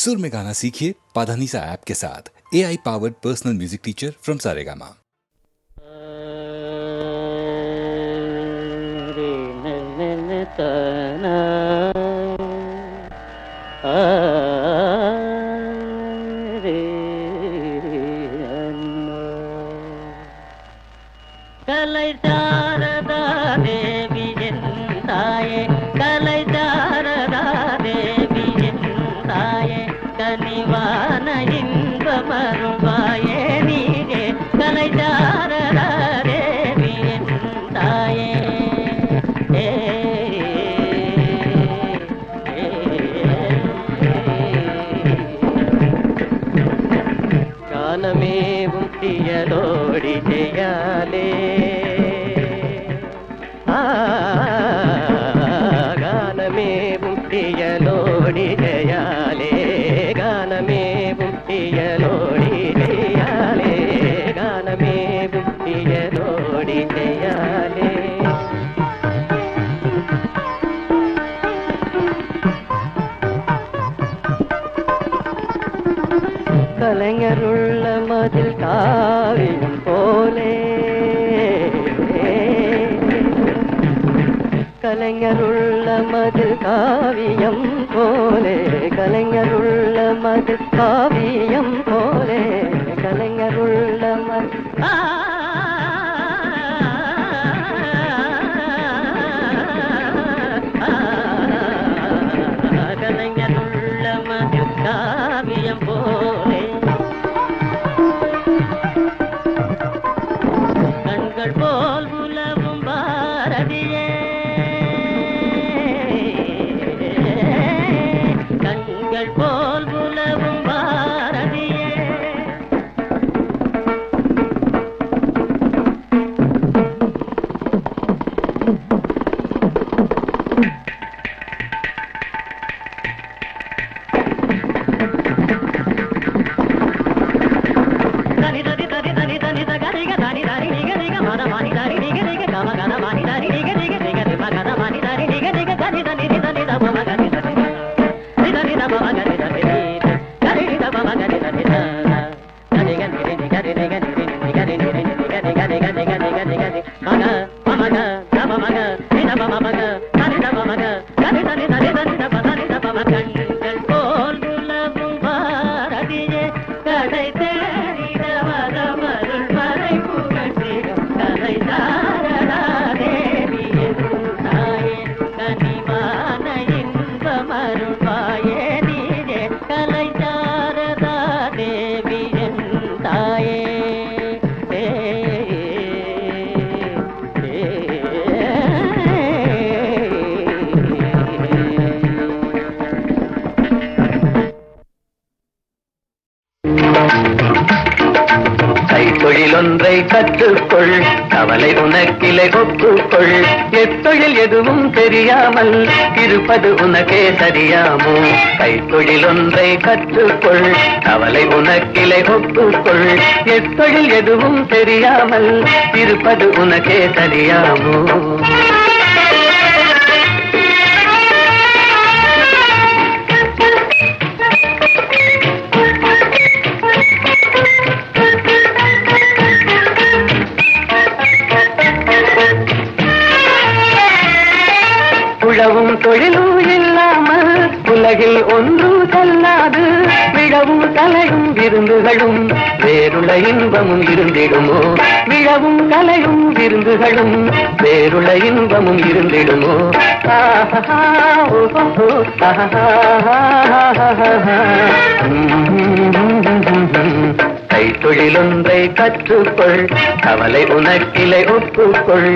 सुर में गाना सीखिए पाधानीसा ऐप के साथ AI powered personal music teacher from Saregama. Lodi చేయాలే గానమే ముట్టియలోడి చేయాలే గానమే ముట్టియలోడి చేయాలే గానమే ముట్టియలోడి చేయాలే கலைஞருள்ள மதில் காவியம் போலே கலைஞருள்ள மதில் காவியம் போலே கலைஞருள்ள மதில் காவியம் போலே கலைஞருள்ள கலைஞருள்ள மதில் காவியம் போலே போல் உலவும் பாரதியே கண்கள் போல் உலவும் பாரதியே ஒன்றை கற்றுக்கொள் கவலை உனக்கிலை ஒப்புக்கொள் எத்தொழில் எதுவும் தெரியாமல் இருப்பது உனக்கே சரியாமோ கைத்தொழில் ஒன்றை கற்றுக்கொள் கவலை உனக்கிலை ஒப்புக்கொள் எத்தொழில் எதுவும் தெரியாமல் இருப்பது உனக்கே சரியாமோ உழவும் தொழிலும் இல்லாமல் உலகில் ஒன்றும் செல்லாது விழவும் கலையும் விருந்துகளும் வேறுள்ள இன்பமும் இருந்திடுமோ விழவும் கலையும் விருந்துகளும் வேறுள்ள இன்பமும் இருந்திடுமோ கைத்தொழிலொன்றை கற்றுக்கொள் கவலை உனக்கிலை ஒப்புக்கொள்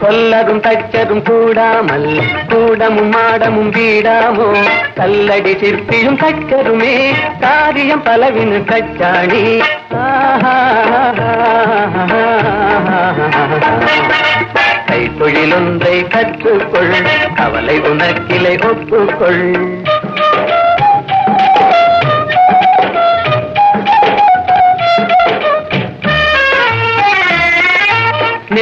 கொல்லதும் தச்சதும் கூடாமல் கூடமும் மாடமும் வீடாமோ கல்லடி சிற்பியும் தச்சருமே காரியம் பலவினு கச்சாணி கைத்தொழிலொன்றை கற்றுக்கொள் கவலை உனக்கிலை ஒப்புக்கொள்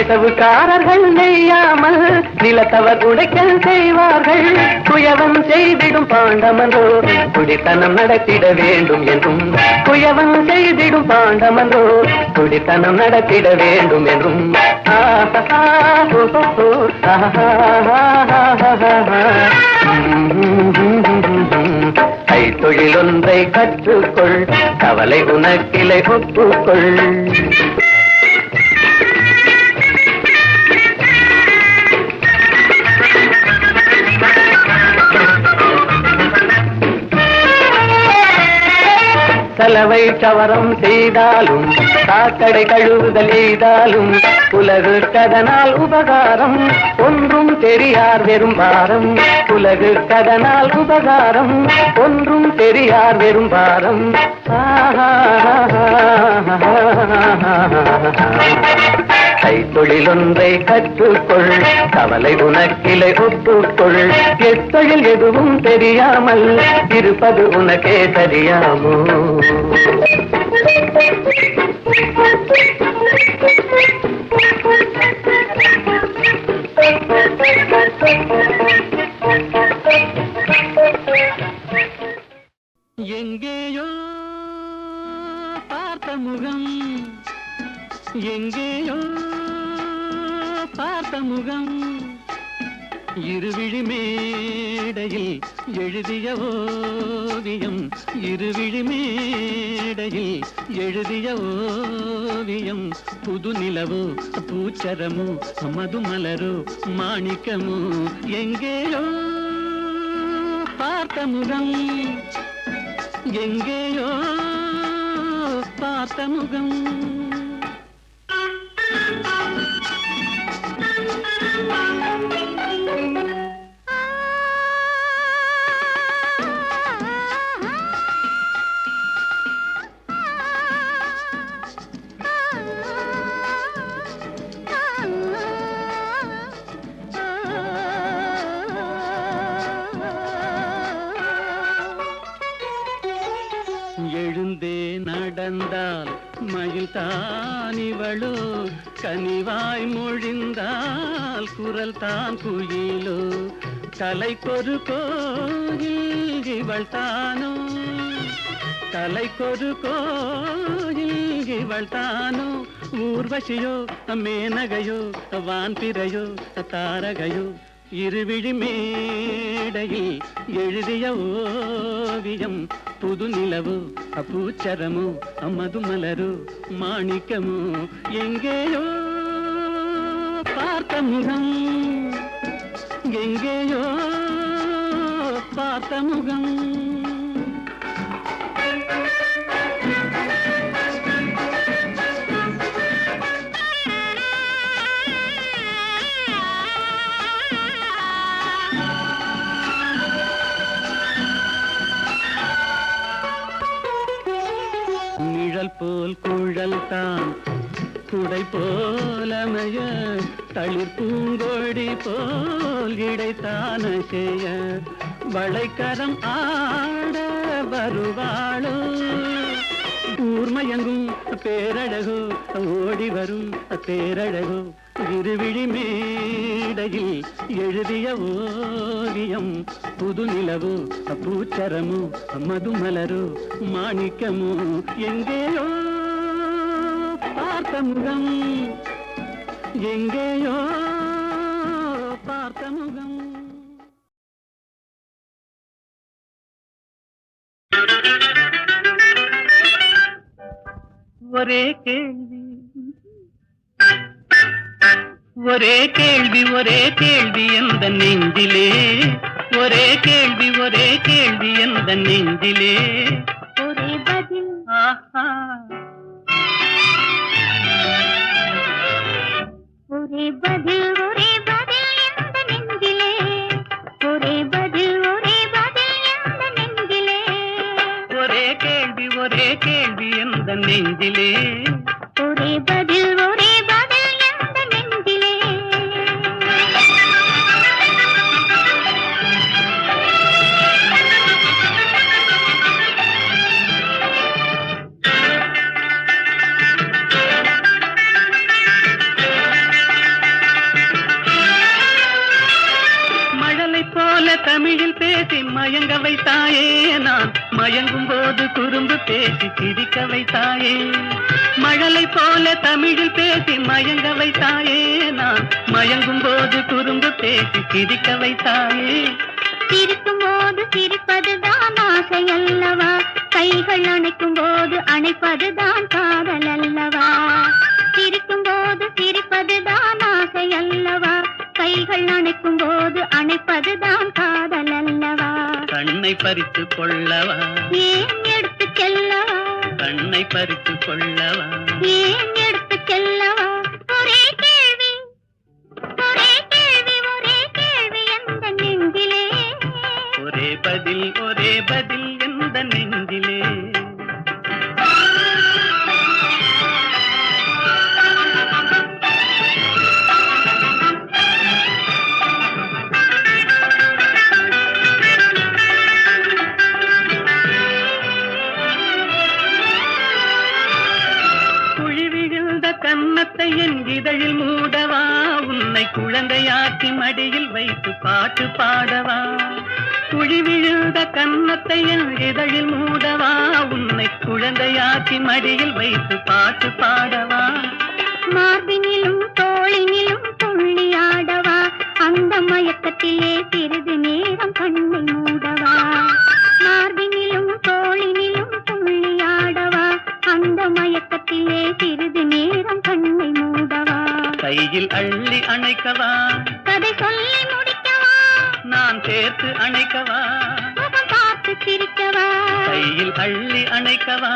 நெசவுக்காரர்கள் நெய்யாமல் நிலத்தவர் உடைக்கல் செய்வார்கள். குயவன் செய்திடும் பாண்டமன்றோ குடித்தனம் நடத்திட வேண்டும் என்றும், குயவன் செய்திடும் பாண்டமன்றோ குடித்தனம் நடத்திட வேண்டும் என்றும். கைத்தொழில் ஒன்றை கற்றுக்கொள், கவலை உனக்கிளை ஒப்புக்கொள். சலவை சவரம் செய்தாலும் சாக்கடை கழுவுதல் எய்தாலும் உலகுக்கதனால் உபகாரம், ஒன்றும் தெரியார் வெறும் பாரம். உலகுக்கதனால் உபகாரம், ஒன்றும் தெரியார் வெறும் பாரம். கைத்தொழில் ஒன்றை கற்றுக்கொள், கவலை உனக்கிளை ஒப்புக்கொள். எத்தொழில் எதுவும் தெரியாமல் இருப்பது உனக்கே தெரியாமோ? எங்கேயோ பார்த்த முகம், எங்கேயோ பார்த்த முகம், இருவிழி மேடையில் எழுதிய ஓவியம், இருவிழி மேடையில் எழுதிய ஓவியம். புது நிலவோ பூச்சரமோ மதுமலரோ மாணிக்கமோ, எங்கேயோ பார்த்த முகம், எங்கேயோ பார்த்த முகம். எழுந்தே நடந்தால் மயில் தான் இவளோ, கனிவாய் மொழிந்தால் குரல் தான் குயிலோ. தலைக்கொரு கோயில் இவள் தானோ, தலைக்கொரு கோயில் இவள் தானோ. ஊர்வசியோ மேனகையோ வான்பிறையோ தாரகையோ, இருவிழி மேடையில் எழுதிய ஓவியம். புது நிலவோ பூச்சரமோ மதுமலரோ மாணிக்கமோ, எங்கேயோ பார்த்த முகம், எங்கேயோ பார்த்த முகம். நிழல் போல் குழல் தான் குடை போலமைய, தளிர் பூங்கொடி போல் இடைத்தான செய்ய. வளைக்கரம் ஆட வருவாளோ, ஊர்மயங்கும் பேரழகோ ஓடி வரும் பேரழகோ. இருவிழி மேடையில் எழுதிய ஓவியம். புது நிலவோ பூச்சரமோ மதுமலரோ மாணிக்கமோ, எங்கேயோ பார்த்த முகம், எங்கேயோ பார்த்த முகம். ஒரே கேள்வி, ஒரே கேள்வி, ஒரே கேள்வி எந்த நெஞ்சிலே, ஒரே கேள்வி, ஒரே கேள்வி எந்த நெஞ்சிலே. ஒரே பதில், ஆஹா, ஒரே பதில், ஒரே பதில் எந்த நெஞ்சிலே. ஒரே பதில், ஒரே பதில் எந்த நெஞ்சிலே. ஒரே கேள்வி, ஒரே கேள்வி எந்த நெஞ்சிலே. ஒரே பதில், ஒரே பதில் எந்த நெஞ்சிலே. மயங்க வைத்தாயே நான் மயங்கும் போது குறும்பு பேசி சிரிக்க வைத்தாயே மழலை போல தமிழில் பேசி மயங்க வைத்தாயே நான் மயங்கும் போது குறும்பு பேசி சிரிக்க வைத்தாயே சிரிக்கும் போது சிரிப்பதுதான் ஆசை அல்லவா கைகள் அணைக்கும் போது அணைப்பதுதான் காதல் அல்லவா சிரிக்கும் போது சிரிப்பதுதான் ஆசை அல்லவா கைகள் அணைக்கும் போது அணைப்பதுதான் காதல் அல்லவா கண்ணை பறித்து கொள்ளவா ஏன் எடுத்து செல்லவா கண்ணை பறித்து கொள்ளவா ஏன் எடுத்து செல்லவா ஒரே கேள்வி ஒரே கேள்வி ஒரே கேள்வி எந்த நெஞ்சிலே ஒரே பதில் எந்த நெஞ்சிலே கன்னத்தை என் இதழில் மூடவா உன்னை குழந்தையாக்கி மடியில் வைத்து பாட்டு பாடவா குழி விழுந்த கன்னத்தை என் இதழில் மூடவா உன்னை குழந்தையாக்கி மடியில் வைத்து பாட்டு பாடவா மார்பினிலும் தோளினிலும் துள்ளியாடவா அந்த மயக்கத்திலே சிறிது நேரம் கண்ணை மூடவா மார்பினிலும் தோளினிலும் துள்ளியாடவா அந்த மயக்கத்திலே சிறிது நேரம் கண்ணை மூடவா கையில் அள்ளி அணைக்கவா கதை சொல்லி முடிக்கவா நான் சேர்த்து அணைக்கவா முகம் பார்த்து சிரிக்கவா கையில் அள்ளி அணைக்கவா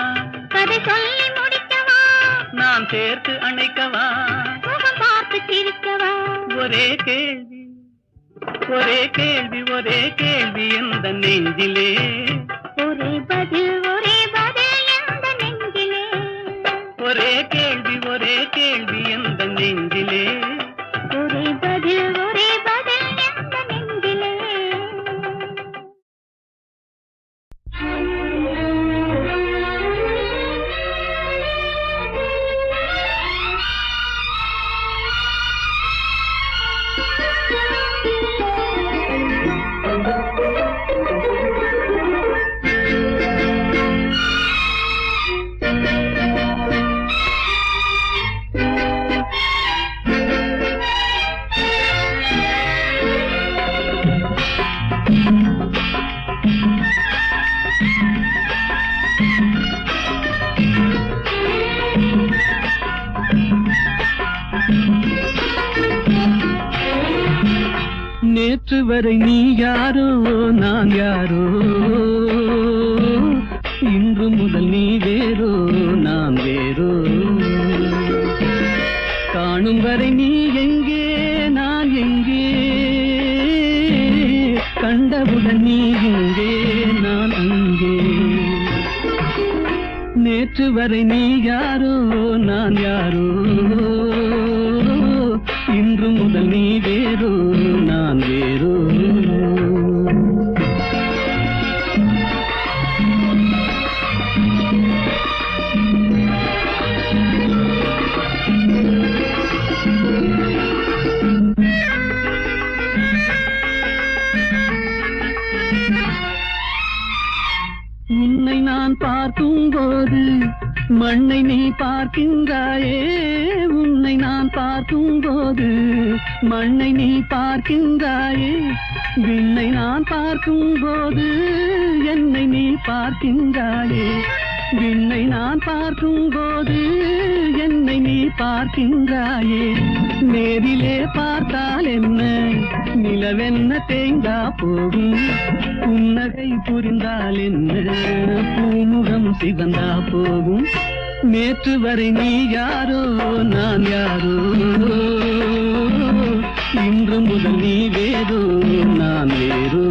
கதை சொல்லி முடிக்கவா நான் சேர்த்து அணைக்கவா முகம் பார்த்து சிரிக்கவா ஒரே கேள்வி ஒரே கேள்வி ஒரே கேள்வி எந்த நெஞ்சிலே ஒரே பதில் எந்த நெஞ்சிலே ஒரே கேள்வி எந்த நெஞ்சிலே ஒரே பதில் எந்த நெஞ்சிலே நேற்று வரை நீ யாரோ நான் யாரோ இன்று முதல் நீ வேறோ நான் வேறோ காணும் வரை நீ எங்கே நான் எங்கே கண்டவுடன் நீ எங்கே நான் அங்கே நேற்று வரை நீ யாரோ நான் யாரோ இன்று முதல் நீ வேறோ நான் வேறோ உன்னை நான் பார்க்கும் போது மண்ணை நீ பார்க்கின்றாயே உன்னை நான் பார்க்கும் போது மண்ணை நீ பார்க்கின்றாயே விண்ணை நான் பார்க்கும் போது என்னை நீ பார்க்கின்றாயே விண்ணை நான் பார்க்கும் போது என்னை நீ பார்க்கின்றாயே நேரிலே பார்த்தால் என்ன நிலவென்ன தேய்ந்தா போகும் புன்னகை புரிந்தால் என்ன பூமுகம் சிவந்தா போகும் நேற்று வரை நீ யாரோ நான் யாரோ இன்று முதல் நீ வேறோ நான் வேறோ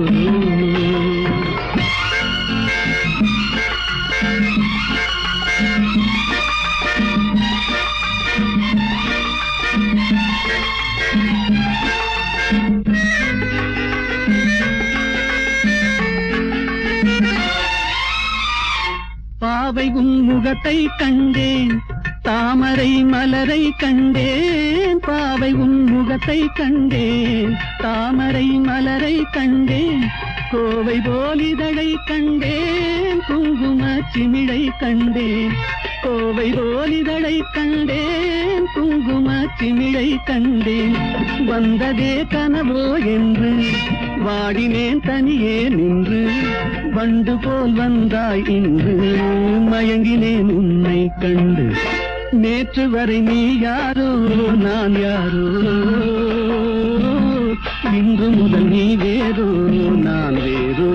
பாவை உன் முகத்தை கண்டேன் தாமரை மலரை கண்டேன் பாவை உன் முகத்தை கண்டேன் தாமரை மலரை கண்டேன் கோவை போலிதழை கண்டேன் குங்கும சிமிழை கண்டேன் கோவை போலிதழை கண்டேன் குங்கும சிமிழை கண்டேன் வந்ததே கனவோ என்று வாடினேன் தனியே நின்று வண்டு போல் வந்தாய் இன்று மயங்கினேன் உன்னை கண்டு நேற்று வரை நீ யாரோ நான் யாரோ இன்று முதல் நீ வேறோ நான் வேறோ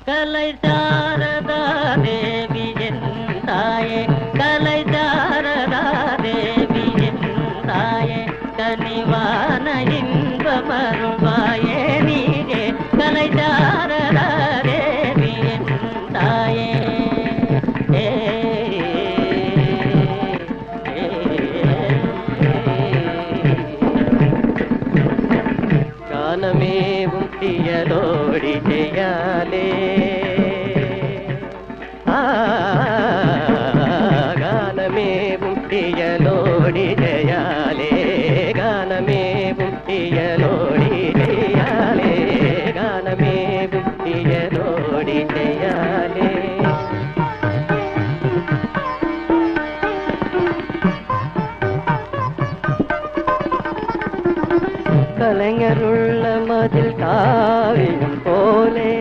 கலை சாரதா தேவி என் தாயே கலை சாரதா தேவி என் தாயே கனிவான இன்பமருள்வாயே நீயே கலை சாரதா தேவி என் தாயே காலமேவும் தியலோடி செய்யாலே காலமேவும் தியலோடி ஜெயாலே காலமேவும் தியலோடி ஜெயாலே காலமேவும் தியலோடி ஜெயாலே கலைஞருள்ள மதில் காவியம் போலே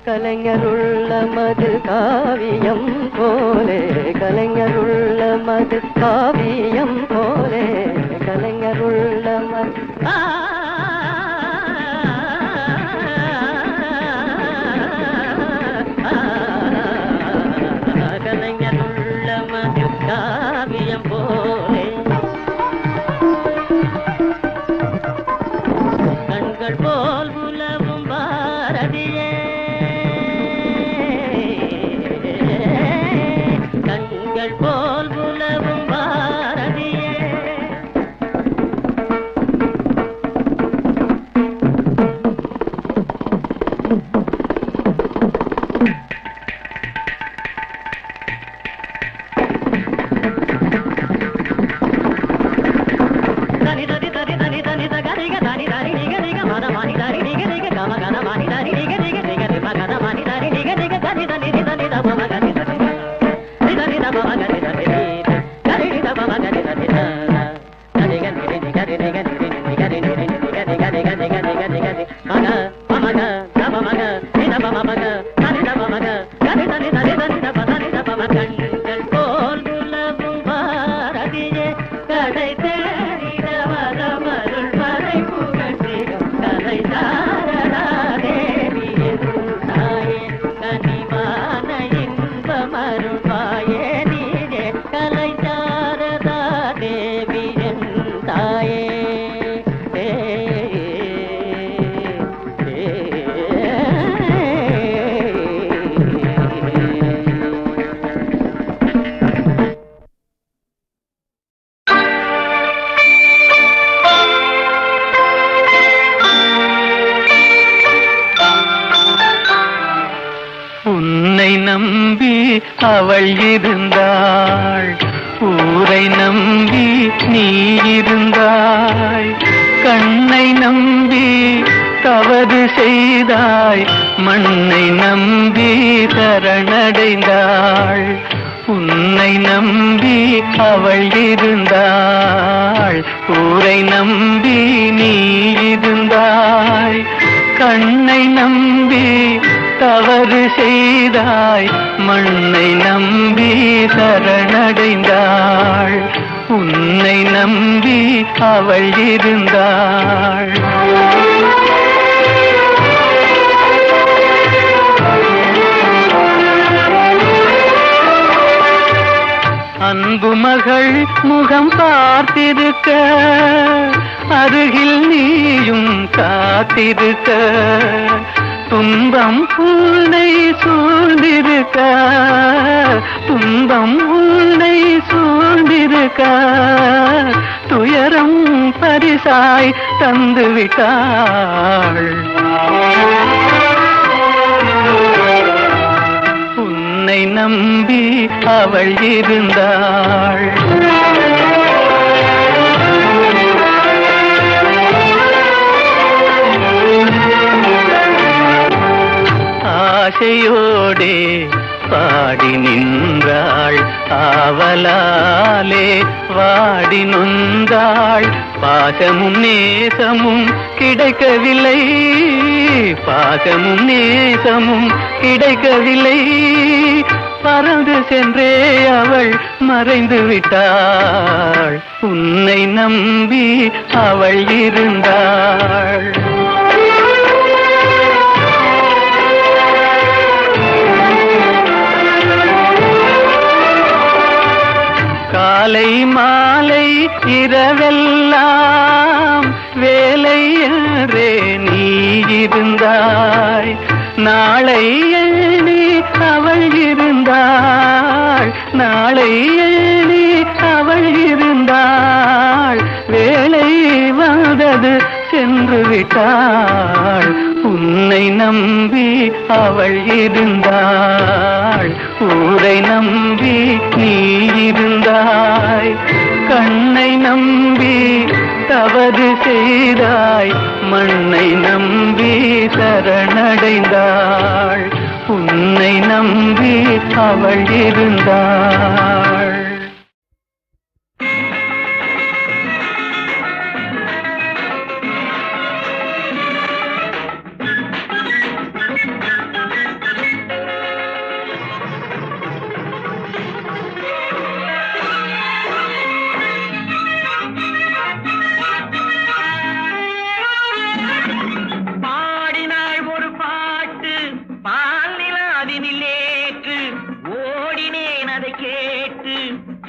கலைஞருள்ள மதில் காவியம் போலே கலைஞருள்ள மதில் காவியம் போலே கலைஞருள்ள மதில் கலைஞருள்ள மதில் காவியம் போலே கண்கள் போல் உலவும் பாரதியே கண்கள் போல் உலவும் பாரதியே அவள் இருந்தாள் ஊரை நம்பி நீ இருந்தாய் கண்ணை நம்பி தவறு செய்தாய் மண்ணை நம்பி சரணடைந்தாள் உன்னை நம்பி அவள் இருந்தாள் ஊரை நம்பி நீ இருந்தாய் கண்ணை நம்பி தவறு செய்தாய் மண்ணை நம்பி சரணடைந்தாள் உன்னை நம்பி அவள் இருந்தாள் அன்பு மகள் முகம் பார்த்திருக்க அருகில் நீயும் காத்திருக்க துன்பம் உன்னை சூழ்ந்திருக்க, துன்பம் உன்னை சூழ்ந்திருக்க, துயரம் பரிசாய் தந்து விட்டாள். உன்னை நம்பி அவள் இருந்தாள். ஆசையோடே பாடி நின்றாள், ஆவலாலே வாடி நொந்தாள். பாசமும் நேசமும் கிடைக்கவில்லை, பாசமும் நேசமும் கிடைக்கவில்லை. பறந்து சென்றே அவள் மறைந்து விட்டாள். உன்னை நம்பி அவள் இருந்தாள். காலை மாலை இரவெல்லாம் வேலை என்றே நீ இருந்தாய். நாளை எண்ணி அவள் இருந்தாள், நாளை எண்ணி அவள் இருந்தாள். வேலை வந்தது சென்று விட்டாள். உன்னை நம்பி அவள் இருந்தாள். ஊரை நம்பி நீ இருந்தாய். கண்ணை நம்பி தவறு செய்தாய், மண்ணை நம்பி சரணடைந்தாள். உன்னை நம்பி அவள் இருந்தாள்.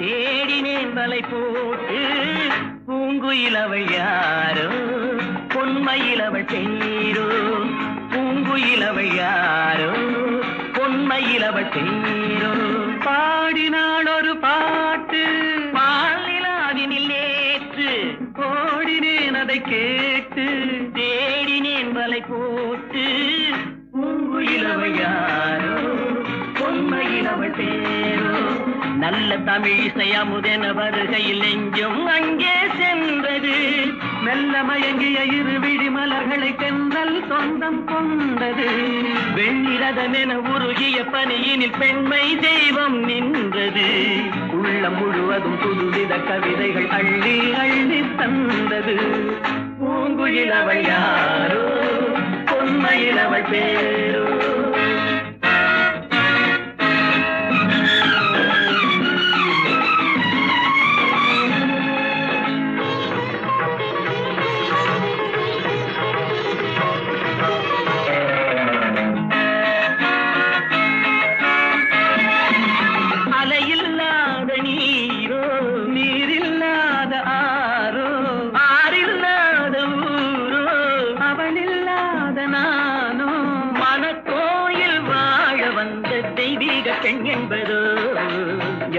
தேடினேன் வலை போட்டு பூங்குயில் அவள் யாரோ, பொன்மையில் அவள் பேரோ. பூங்குயில் அவள் யாரோ, பொன்மையில் அவள் பேரோ. பாடினாள் ஒரு பாட்டு பால் நிலாவினில் நேற்று, ஓடினேன் அதை கேட்டு தேடினேன் வலை போட்டு. பூங்குயில் அவள் யாரோ, பொன்மையில் அவள் பேரோ. நல்ல தமிழிசை அமுதென வருகையில் நெஞ்சும் அங்கே சென்றது. மெல்ல மயங்கிய இரு விழி மலர்களை தென்றல் சொந்தம் கொண்டது. வெண்ணிரதமென உருகிய பனியினில் பெண்மை தெய்வம் நின்றது. உள்ளம் முழுவதும் புதுவித கவிதைகள் அள்ளி அள்ளி தந்தது. பூங்குயில் அவள் யாரோ, பொன்மையில் அவள் பேரோ.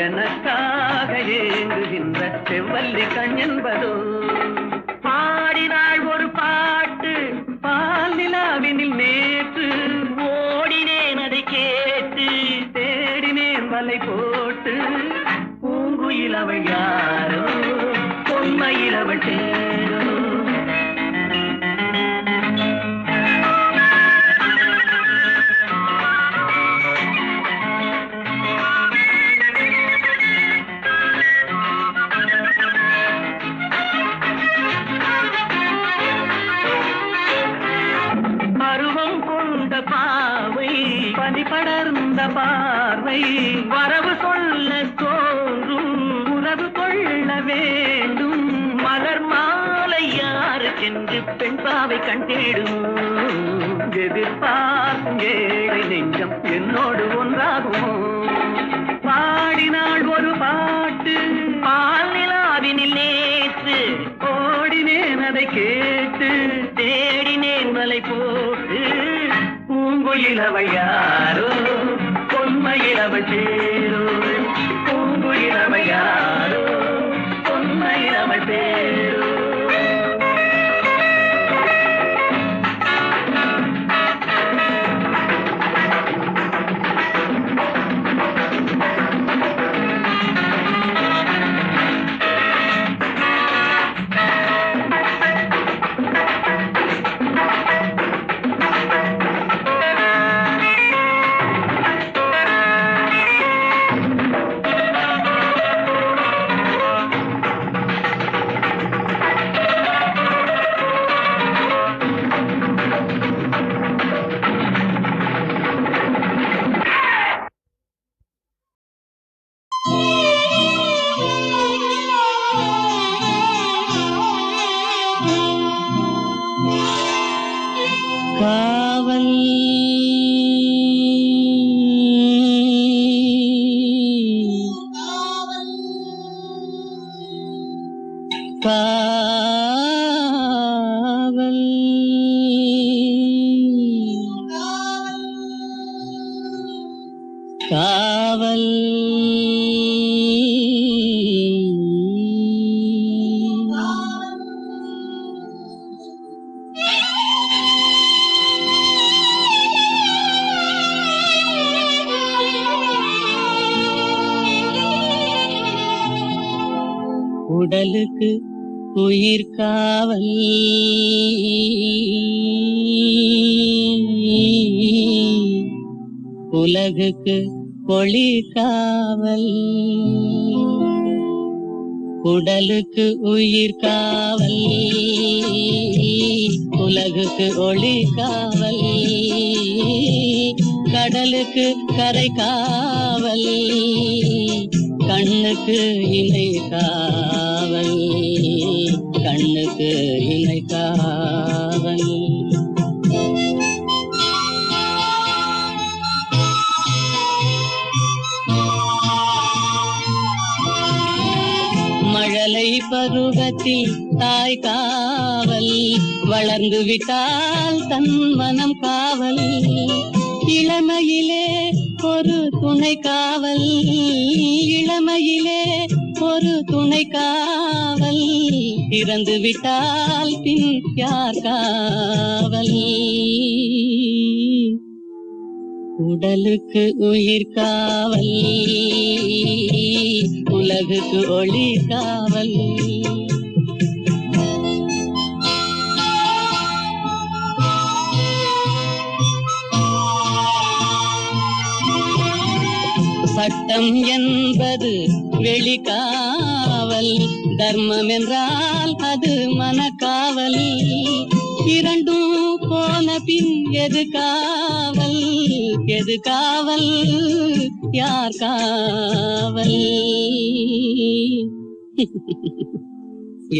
எனக்காக ஏங்குகின்ற செவ்வல்லி கண் என்பதோ. பாடினாள் ஒரு பாட்டு பால் நிலாவினில் நேற்று, ஓடினேன் அதை கேட்டு தேடினேன் வலை போட்டு. பூங்குயில் அவள் யாரோ, பொன்மையில் அவள் தேரோ. பனி படர்ந்த பார்வை வரவு சொல்ல தோன்றும், உறவு கொள்ள வேண்டும். மலர் மாலை யாருக்கென்று பெண் பாவை கண் தேடும். எதிர்பார்க்கும் ஏழை நெஞ்சம் என்னோடு ஒன்றாகும். பாடினாள் ஒரு பாட்டு பால் நிலாவினில் நேற்று, ஓடினேன் அதை கேட்டு தேடினேன் வலை போட்டு. பூங்குயிலவள் யாரோ பொன்மயிலவள் பேரோ பூங்குயிலவள் யாரோ பொன்மயிலவள் பேரோ காவல் காவல் காவல் உடலுக்கு உயிர் காவல் உலகுக்கு ஒளி காவல் உடலுக்கு உயிர் காவல் உலகுக்கு ஒளி காவல் கடலுக்கு கரை காவல் கண்ணுக்கு இணை காவல் கண்ணுக்கு இணை காவல் மழலை பருவத்தில் தாய் காவல் வளர்ந்து விட்டால் தன் மனம் காவல் இளமையிலே ஒரு துணை காவல் இளமையிலே ஒரு துணை காவல் இறந்து விட்டால் பின் யார் காவல் உடலுக்கு உயிர் காவல் உலகுக்கு ஒளி காவல் சட்டம் என்பது வெளிக்காவல் தர்மம் என்றால் அது மனக்காவல் இரண்டும் போன பின் எது காவல் எது காவல் யார் காவல்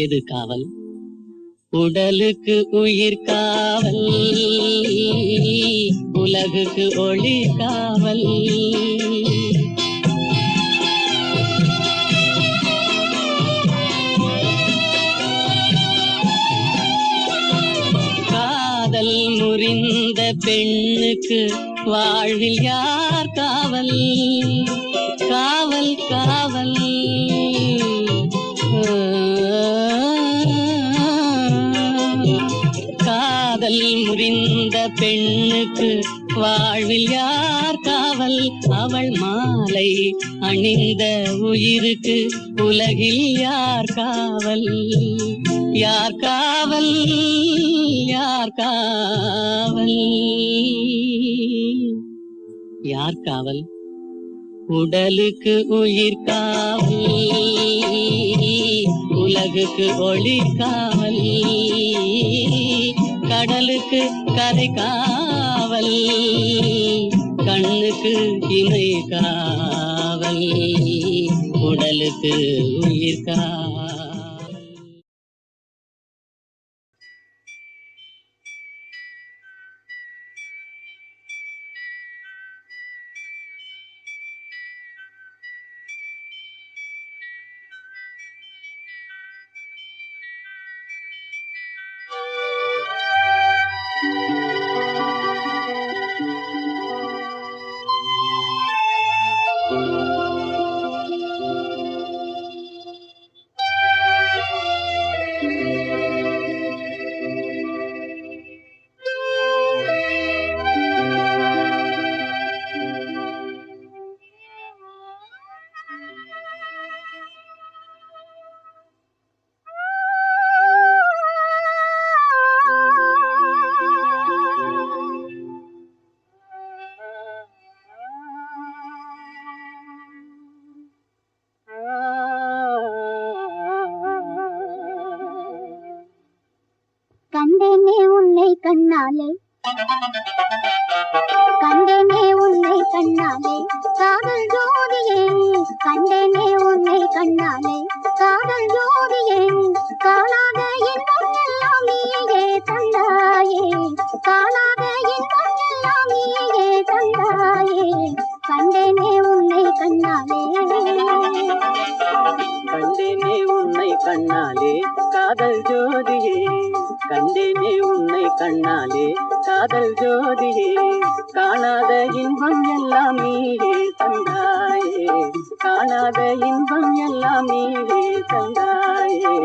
எது காவல் உடலுக்கு உயிர் காவல் உலகுக்கு ஒளி காவல் காதல் முறிந்த பெண்ணுக்கு வாழ்வில் யார் காவல் காவல் காவல் காதல் முறிந்த பெண்ணுக்கு வாழ்வில் யார் காவல் அவள் மாலை அணிந்த உயிருக்கு உலகில் யார் காவல் யார் காவல் யார் காவல் யார் காவல் உடலுக்கு உயிர் காவல் உலகுக்கு ஒளி காவல் கடலுக்கு கரை காவல் கண்ணுக்கு இணை காவல் உடலுக்கு உயிர் காவல் கண்ணாலே கண்டேனே உன்னை கண்ணாலே காதல் ஜோதியே கண்டேனே உன்னை கண்ணாலே காதல் ஜோதியே காணாத இன்பம் எல்லாம் நீயே தந்தாயே காணாத இன்பம் எல்லாம் நீயே தந்தாயே கண்டேனே உன்னை கண்ணாலே கண்டேனே உன்னை கண்ணாலே காதல் ஜோதியே கண்டேனே உன்னை கண்ணாலே காதல் ஜோதியே காணாத இன்பம் எல்லாம் நீயே தந்தாயே காணாத இன்பம் எல்லாம் நீயே தந்தாயே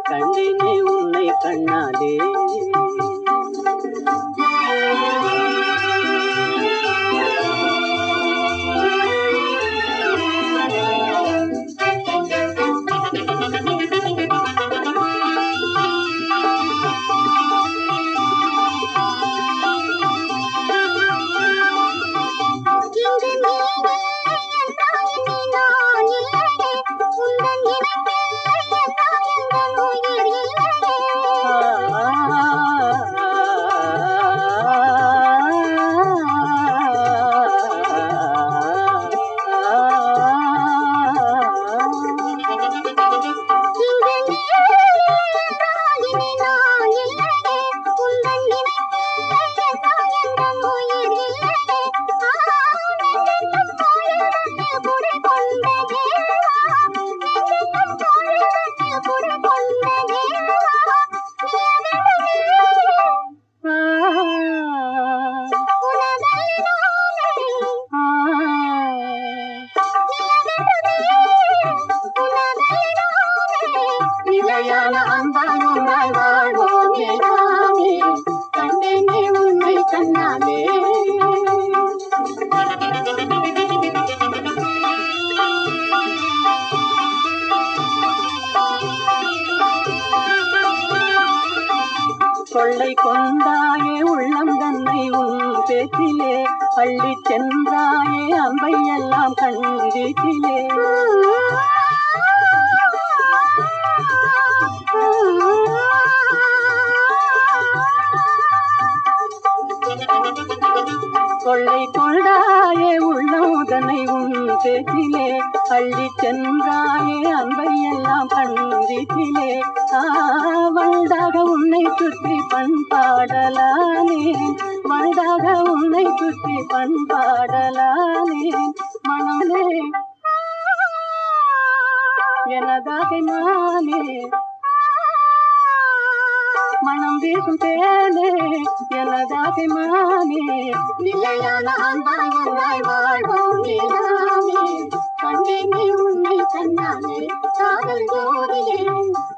கண்டேனே உன்னை கண்ணாலே கண்டேனே உன்னை கண்ணாலே கொள்ளை கொண்டாயே உள்ளம் தன்னை உன் பேச்சிலே பள்ளி சென்றாயே அம்பை எல்லாம் கண்டீட்டிலே கொள்ளை கொண்டாயே உள்ளதனை உன் பேச்சிலே பள்ளி சென்றாயே அன்பை எல்லாம் கண்டீட்டிலே வண்டாக உன்னை சுற்றி பண்பாடலானே வண்டாக உன்னை சுற்றி பண்பாடலானே மனமே எனதாக நானே மனம் வீசும் தேனே எனதாக மானே நிலையான அன்பாய் ஒன்றாய் வாழ்வோம் நீதானே கண்டேனே உன்னை கண்ணாலே காதல் ஜோதியே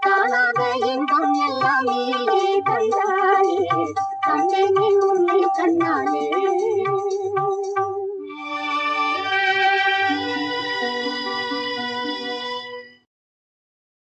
காணாத இன்பம் எல்லாம் நீயே தந்தாயே கண்டேனே உன்னை கண்ணாலே